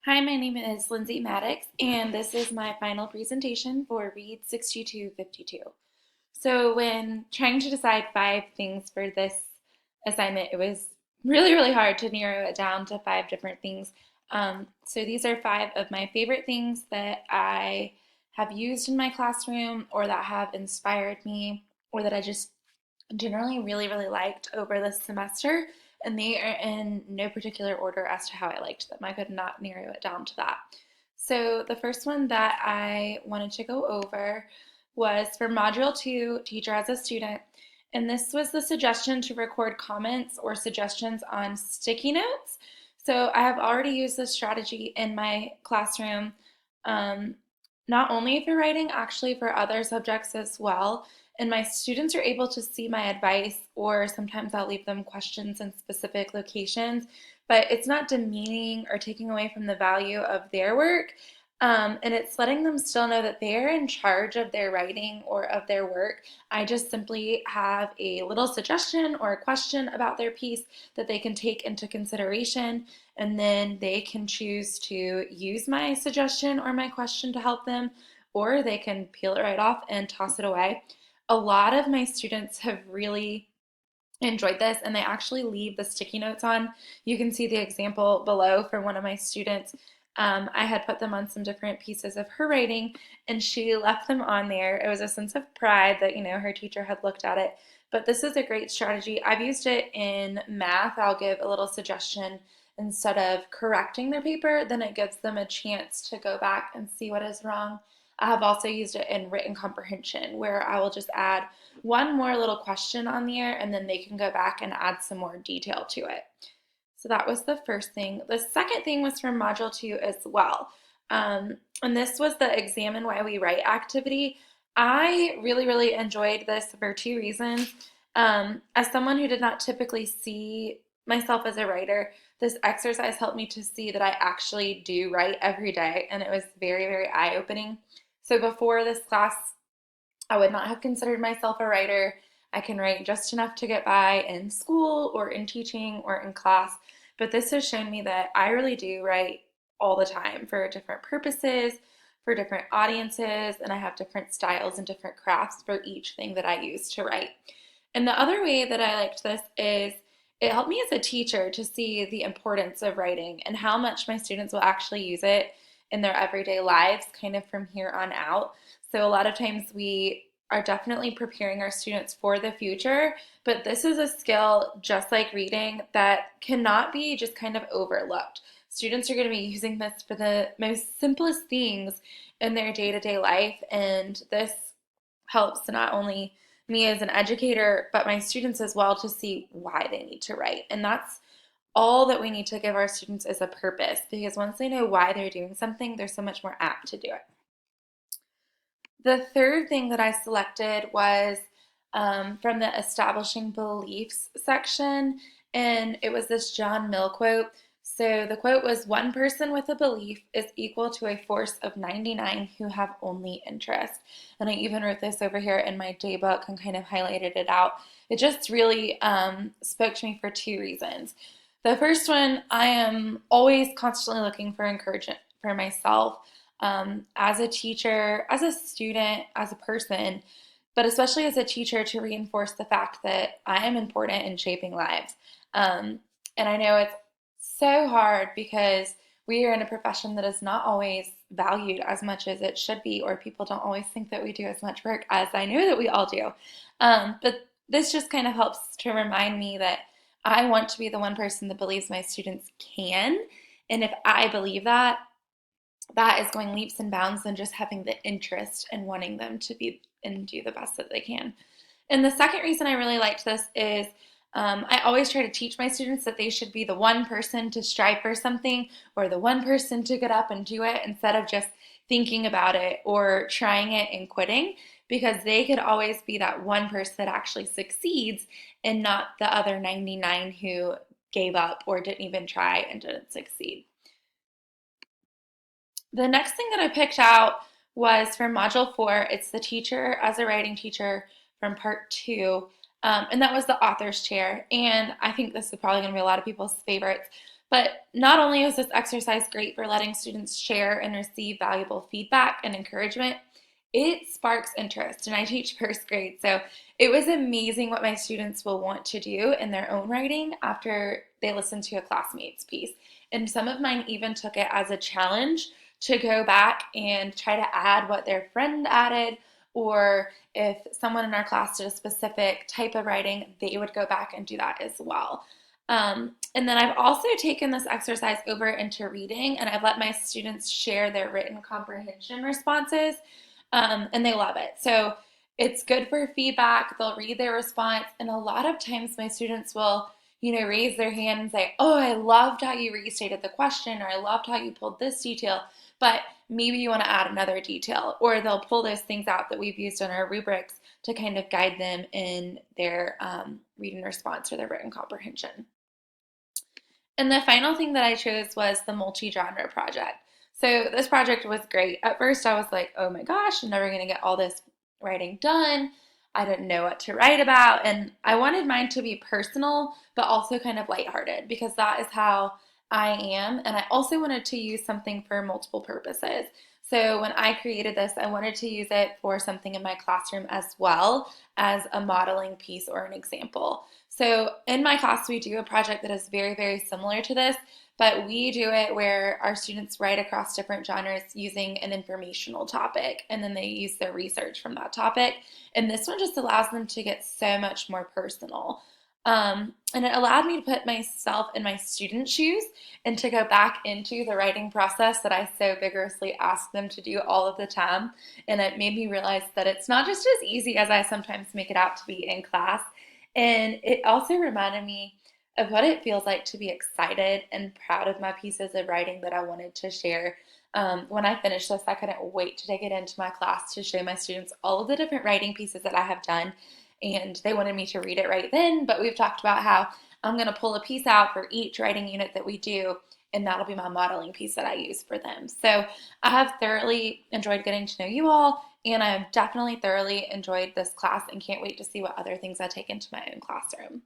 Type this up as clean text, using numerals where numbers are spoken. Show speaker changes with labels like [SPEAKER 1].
[SPEAKER 1] Hi, my name is Lindsay Maddox, and this is my final presentation for Read 6252. So, when trying to decide 5 things for this assignment, it was really hard to narrow it down to 5 different things. So, these are 5 of my favorite things that I have used in my classroom or that have inspired me or that I just generally really liked over this semester, and they are in no particular order as to how I liked them. I could not narrow it down to that. So the first one that I wanted to go over was for Module 2, Teacher as a Student, and this was the suggestion to record comments or suggestions on sticky notes. So I have already used this strategy in my classroom, um, not only for writing, actually for other subjects as well. And my students are able to see my advice, or sometimes I'll leave them questions in specific locations, but it's not demeaning or taking away from the value of their work. And it's letting them still know that they're in charge of their writing or of their work. I just simply have a little suggestion or a question about their piece that they can take into consideration, and then they can choose to use my suggestion or my question to help them, or they can peel it right off and toss it away. A lot of my students have really enjoyed this, and they actually leave the sticky notes on. You can see the example below for one of my students. I had put them on some different pieces of her writing, and she left them on there. It was a sense of pride that, her teacher had looked at it. But this is a great strategy. I've used it in math. I'll give a little suggestion instead of correcting their paper, then it gives them a chance to go back and see what is wrong. I have also used it in written comprehension, where I will just add one more little question on there, and then they can go back and add some more detail to it. So that was the first thing. The second thing was from Module 2 as well. And this was the Examine Why We Write activity. I really enjoyed this for 2 reasons. As someone who did not typically see myself as a writer, this exercise helped me to see that I actually do write every day, and it was very eye-opening. So before this class, I would not have considered myself a writer. I can write just enough to get by in school or in teaching or in class, but this has shown me that I really do write all the time for different purposes, for different audiences, and I have different styles and different crafts for each thing that I use to write. And the other way that I liked this is it helped me as a teacher to see the importance of writing and how much my students will actually use it in their everyday lives, kind of from here on out. So a lot of times we are definitely preparing our students for the future, but this is a skill just like reading that cannot be just kind of overlooked. Students are going to be using this for the most simplest things in their day-to-day life, and this helps not only me as an educator, but my students as well to see why they need to write. And that's all that we need to give our students is a purpose, because once they know why they're doing something, they're so much more apt to do it. The third thing that I selected was from the Establishing Beliefs section, and it was this John Mill quote. So the quote was, "One person with a belief is equal to a force of 99 who have only interest." And I even wrote this over here in my day book and kind of highlighted it out. It just really spoke to me for 2 reasons. The first one, I am always constantly looking for encouragement for myself, as a teacher, as a student, as a person, but especially as a teacher, to reinforce the fact that I am important in shaping lives. Um, and I know it's so hard because we are in a profession that is not always valued as much as it should be, or people don't always think that we do as much work as I know that we all do. But this just kind of helps to remind me that I want to be the one person that believes my students can. And if I believe that, that is going leaps and bounds than just having the interest and wanting them to be and do the best that they can. And the second reason I really liked this is I always try to teach my students that they should be the one person to strive for something, or the one person to get up and do it, instead of just thinking about it or trying it and quitting, because they could always be that one person that actually succeeds and not the other 99 who gave up or didn't even try and didn't succeed. The next thing that I picked out was from Module 4. It's the Teacher as a Writing Teacher from Part 2. And that was the author's chair. And I think this is probably going to be a lot of people's favorites. But not only is this exercise great for letting students share and receive valuable feedback and encouragement, it sparks interest. And I teach first grade, so it was amazing what my students will want to do in their own writing after they listen to a classmate's piece. And some of mine even took it as a challenge to go back and try to add what their friend added, or if someone in our class did a specific type of writing, they would go back and do that as well. And then I've also taken this exercise over into reading, and I've let my students share their written comprehension responses, and they love it. So it's good for feedback. They'll read their response, and a lot of times my students will, raise their hand and say, "Oh, I loved how you restated the question," or "I loved how you pulled this detail, but maybe you want to add another detail." Or they'll pull those things out that we've used in our rubrics to kind of guide them in their reading response or their written comprehension. And the final thing that I chose was the multi-genre project. So this project was great. At first, I was like, oh my gosh, I'm never going to get all this writing done. I didn't know what to write about. And I wanted mine to be personal, but also kind of lighthearted because that is how I am. And I also wanted to use something for multiple purposes. So when I created this, I wanted to use it for something in my classroom as well as a modeling piece or an example. So in my class, we do a project that is very, very similar to this, but we do it where our students write across different genres using an informational topic, and then they use their research from that topic. And this one just allows them to get so much more personal. And it allowed me to put myself in my student shoes and to go back into the writing process that I so vigorously ask them to do all of the time. And it made me realize that it's not just as easy as I sometimes make it out to be in class. And it also reminded me of what it feels like to be excited and proud of my pieces of writing that I wanted to share. When I finished this, I couldn't wait to take it into my class to show my students all of the different writing pieces that I have done. And they wanted me to read it right then, but we've talked about how I'm going to pull a piece out for each writing unit that we do, and that'll be my modeling piece that I use for them. So I have thoroughly enjoyed getting to know you all, and I have definitely thoroughly enjoyed this class and can't wait to see what other things I take into my own classroom.